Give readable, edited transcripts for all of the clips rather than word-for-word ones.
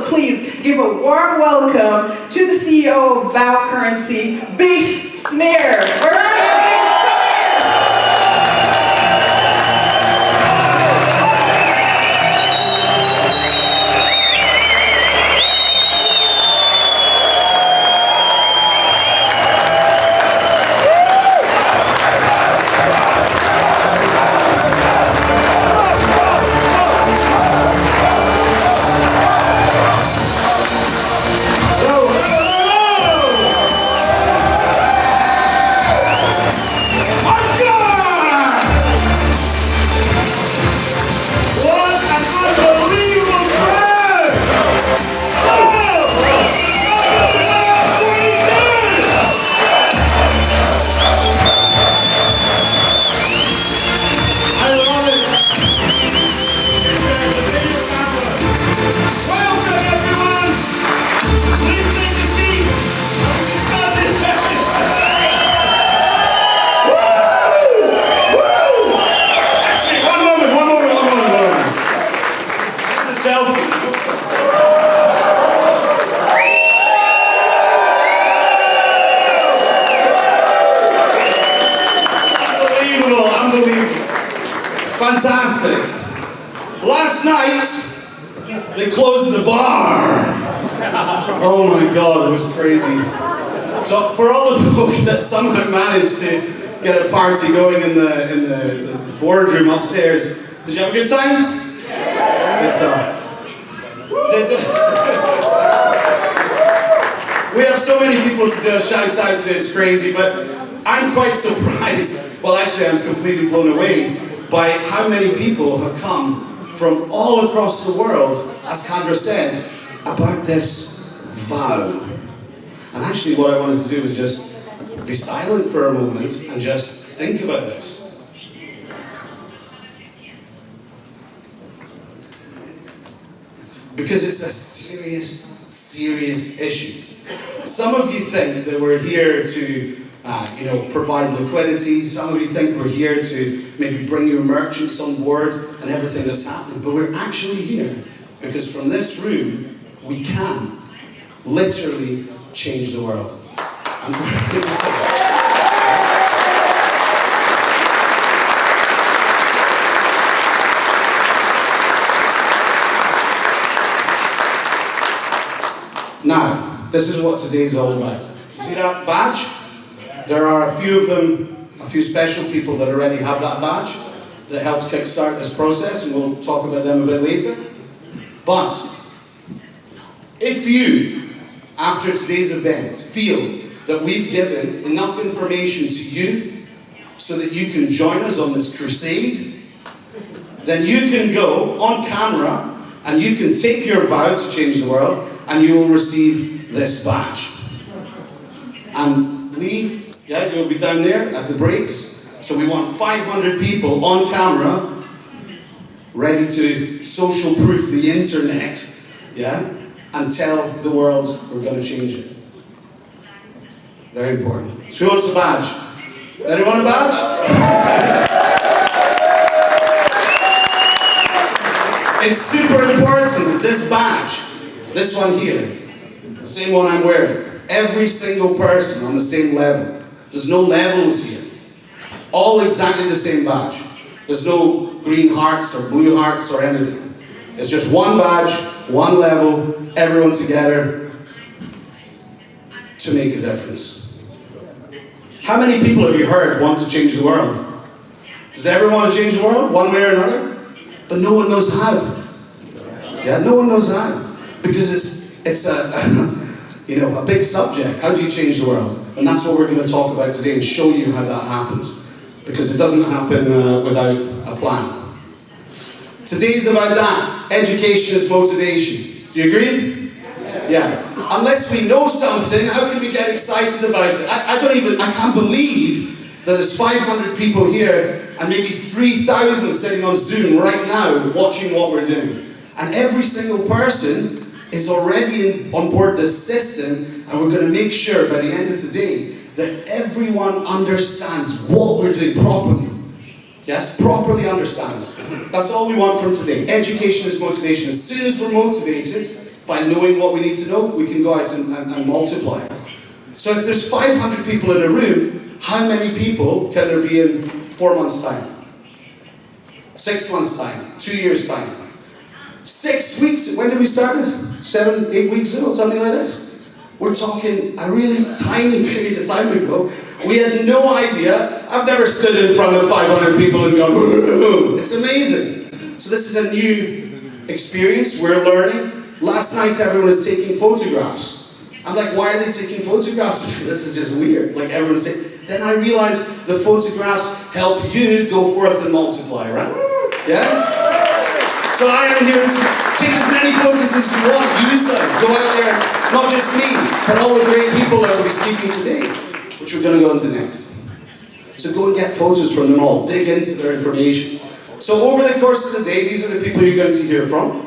Please give a warm welcome to the CEO of Vow Currency, Bish Smeir. Fantastic. Last night, they closed the bar. Oh my God, it was crazy. So for all the folk that somehow managed to get a party going in the boardroom upstairs, did you have a good time? Good stuff. We have so many people to do a shout out to, it's crazy, but I'm quite surprised, well actually I'm completely blown away by how many people have come from all across the world, as Kendra said, about this vow. And actually what I wanted to do was just be silent for a moment and just think about this. Because it's a serious issue. Some of you think that we're here to provide liquidity. Some of you think we're here to maybe bring your merchants on board and everything that's happening. But we're actually here because from this room, we can literally change the world. Now, this is what today's all about. You see that badge? There are a few of them, a few special people that already have that badge that helped kickstart this process, and we'll talk about them a bit later. But if you, after today's event, feel that we've given enough information to you so that you can join us on this crusade, then you can go on camera and you can take your vow to change the world and you will receive this badge. And Lee, yeah, you'll be down there at the breaks. So we want 500 people on camera, ready to social proof the internet, yeah, and tell the world we're going to change it. Very important. So who wants a badge? Anyone a badge? It's super important, this badge, this one here, the same one I'm wearing. Every single person on the same level. There's no levels here. All exactly the same badge. There's no green hearts or blue hearts or anything. It's just one badge, one level, everyone together to make a difference. How many people have you heard want to change the world? Does everyone want to change the world, one way or another? But no one knows how. Yeah, no one knows how. Because it's a big subject. How do you change the world? And that's what we're going to talk about today and show you how that happens. Because it doesn't happen without a plan. Today's about that. Education is motivation. Do you agree? Yeah. Unless we know something, how can we get excited about it? I can't believe that there's 500 people here and maybe 3,000 sitting on Zoom right now watching what we're doing. And every single person is already on board this system, and we're going to make sure by the end of today that everyone understands what we're doing properly. Yes, properly understands. That's all we want from today. Education is motivation. As soon as we're motivated, by knowing what we need to know, we can go out and multiply it. So if there's 500 people in a room, how many people can there be in 4 months' time? 6 months' time? 2 years' time? 6 weeks? When did we start it? 7, 8 weeks ago? Something like this? We're talking a really tiny period of time ago. We had no idea. I've never stood in front of 500 people and gone, whoa. It's amazing. So this is a new experience. We're learning. Last night everyone was taking photographs. I'm like, why are they taking photographs? This is just weird. Like everyone's saying. Then I realized the photographs help you go forth and multiply, right? Yeah? So I am here to take as many photos as you want. Use those. Go out there. Not just me, but all the great people that will be speaking today, which we're going to go into next. So go and get photos from them all. Dig into their information. So over the course of the day, these are the people you're going to hear from.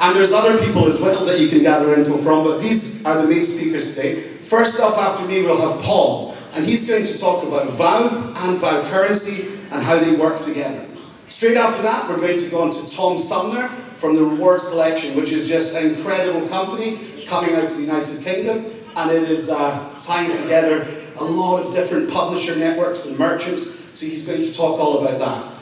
And there's other people as well that you can gather info from, but these are the main speakers today. First up after me, we'll have Paul, and he's going to talk about Vow and Vow Currency and how they work together. Straight after that, we're going to go on to Tom Sumner from the Rewards Collection, which is just an incredible company coming out to the United Kingdom, and it is tying together a lot of different publisher networks and merchants, so he's going to talk all about that.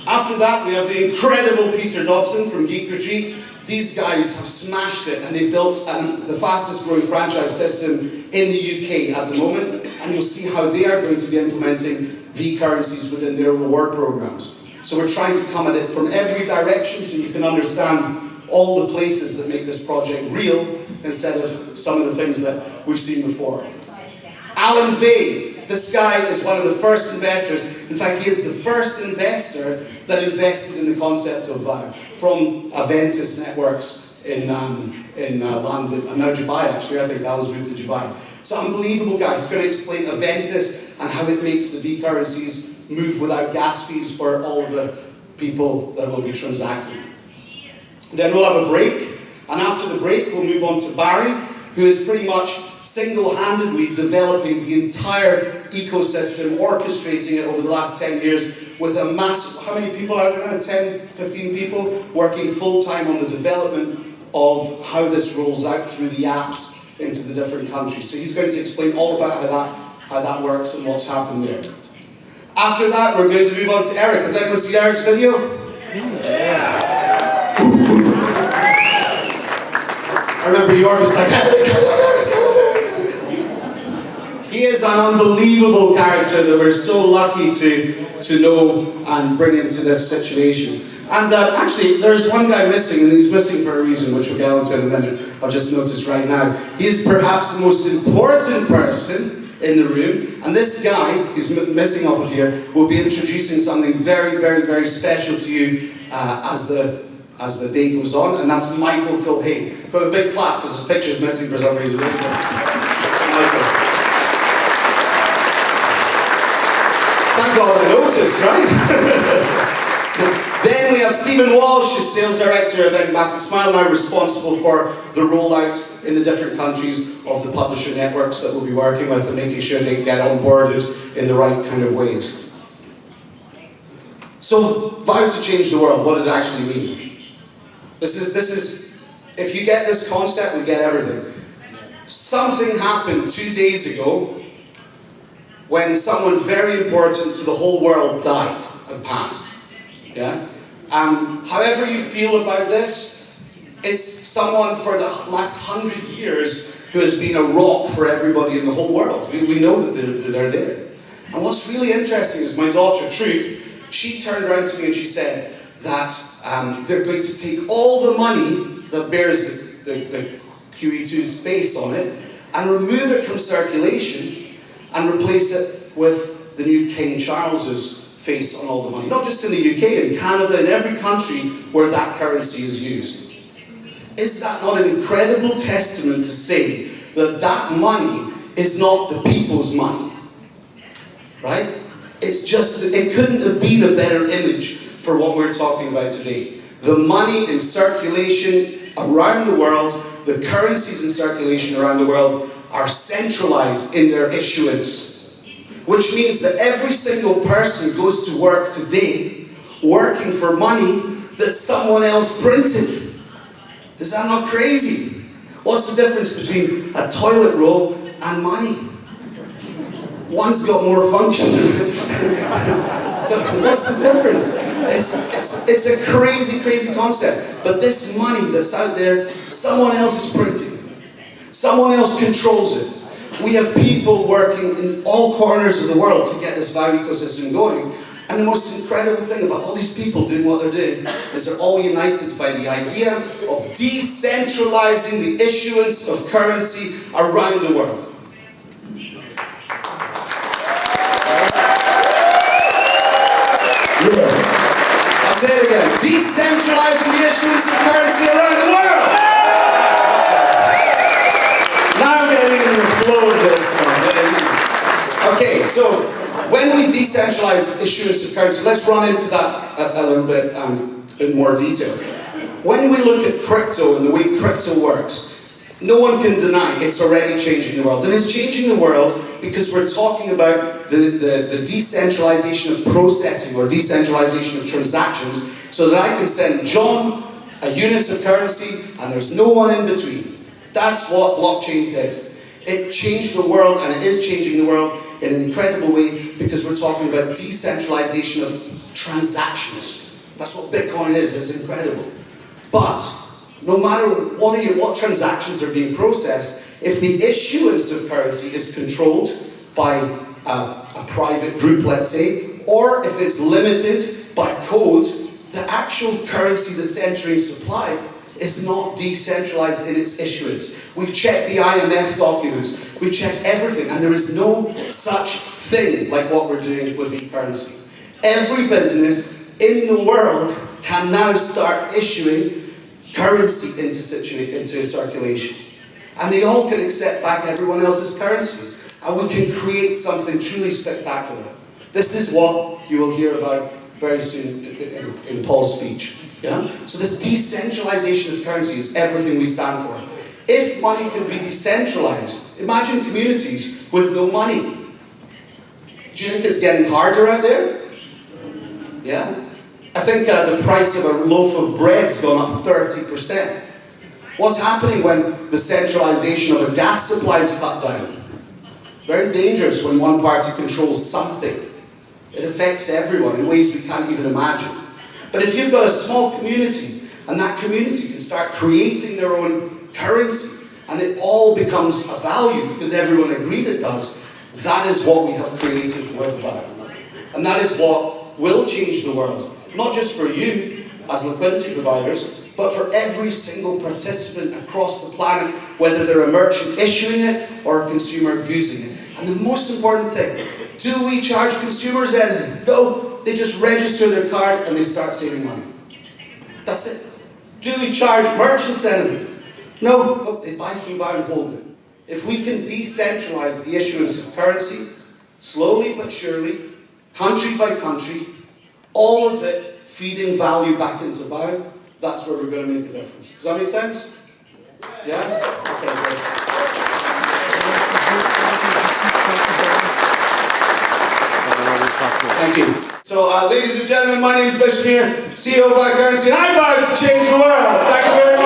After that, we have the incredible Peter Dobson from Geek Retreat. These guys have smashed it, and they built the fastest growing franchise system in the UK at the moment, and you'll see how they are going to be implementing vCurrencies within their reward programs. So we're trying to come at it from every direction so you can understand all the places that make this project real instead of some of the things that we've seen before. Alan Vey. This guy is one of the first investors. In fact, he is the first investor that invested in the concept of VOW from Aventus networks in London, and now Dubai actually. I think that was moved to Dubai. It's an unbelievable guy. He's going to explain Aventus and how it makes the vCurrencies move without gas fees for all of the people that will be transacting. Then we'll have a break, and after the break we'll move on to Barry, who is pretty much single-handedly developing the entire ecosystem, orchestrating it over the last 10 years with a massive, how many people are there now? 10, 15 people working full-time on the development of how this rolls out through the apps into the different countries. So he's going to explain all about how that works and what's happened there. After that, we're going to move on to Eric. Has anyone seen Eric's video? Yeah. I remember York was like, he is an unbelievable character that we're so lucky to know and bring into this situation. And actually, there's one guy missing, and he's missing for a reason, which we'll get onto in a minute. I've just noticed right now. He's perhaps the most important person in the room, and this guy, who's missing off of here, will be introducing something very, very, very special to you as the day goes on, and that's Michael Kilhane. Got a big clap because his picture's missing for some reason. Michael. Thank God I noticed, right? Then we have Stephen Walsh, who's Sales Director of Enigmatic Smile, now responsible for the rollout in the different countries of the publisher networks that we'll be working with and making sure they get onboarded in the right kind of ways. So, Vow to change the world, what does it actually mean? This is, if you get this concept, we get everything. Something happened 2 days ago when someone very important to the whole world died and passed. Yeah? However you feel about this, it's someone for the last 100 years who has been a rock for everybody in the whole world. We know that they're there. And what's really interesting is my daughter, Truth, she turned around to me and she said that they're going to take all the money that bears the QE2's face on it and remove it from circulation and replace it with the new King Charles's face on all the money. Not just in the UK, in Canada, in every country where that currency is used. Is that not an incredible testament to say that that money is not the people's money? Right? It's just that it couldn't have been a better image for what we're talking about today. The money in circulation around the world, the currencies in circulation around the world are centralized in their issuance. Which means that every single person goes to work today working for money that someone else printed. Is that not crazy? What's the difference between a toilet roll and money? One's got more function. So what's the difference? It's a crazy, crazy concept. But this money that's out there, someone else is printing. Someone else controls it. We have people working in all corners of the world to get this VOW ecosystem going. And the most incredible thing about all these people doing what they're doing is they're all united by the idea of decentralizing the issuance of currency around the world. I'll say it again. Decentralizing the issuance of currency around the world. Now I'm getting in the flow of this one. Okay, so when we decentralize issuance of currency, let's run into that a little bit in more detail. When we look at crypto and the way crypto works, no one can deny it's already changing the world. And it's changing the world because we're talking about the decentralization of processing or decentralization of transactions so that I can send John a unit of currency and there's no one in between. That's what blockchain did. It changed the world, and it is changing the world in an incredible way because we're talking about decentralization of transactions. That's what Bitcoin is. It's incredible. But no matter what transactions are being processed, if the issuance of currency is controlled by a private group, let's say, or if it's limited by code, the actual currency that's entering supply is not decentralized in its issuance. We've checked the IMF documents, we've checked everything, and there is no such thing like what we're doing with vCurrency. Every business in the world can now start issuing currency into circulation. And they all can accept back everyone else's currency. And we can create something truly spectacular. This is what you will hear about very soon in Paul's speech. Yeah? So this decentralization of currency is everything we stand for. If money can be decentralized, imagine communities with no money. Do you think it's getting harder out there? Yeah? I think the price of a loaf of bread's gone up 30%. What's happening when the centralization of a gas supply is cut down? Very dangerous when one party controls something. It affects everyone in ways we can't even imagine. But if you've got a small community, and that community can start creating their own currency, and it all becomes a value because everyone agreed it does, that is what we have created with VOW. And that is what will change the world. Not just for you as liquidity providers, but for every single participant across the planet, whether they're a merchant issuing it or a consumer using it. And the most important thing, do we charge consumers anything? No. They just register their card and they start saving money. That's it. Do we charge merchants anything? No. Look, they buy some VOW and hold it. If we can decentralize the issuance of currency, slowly but surely, country by country, all of it feeding value back into VOW, that's where we're going to make a difference. Does that make sense? Yeah? Okay, great. Thank you. So, ladies and gentlemen, my name is Bish Smeir, CEO of Vow Currency, and I vow to change the world. Thank you very much.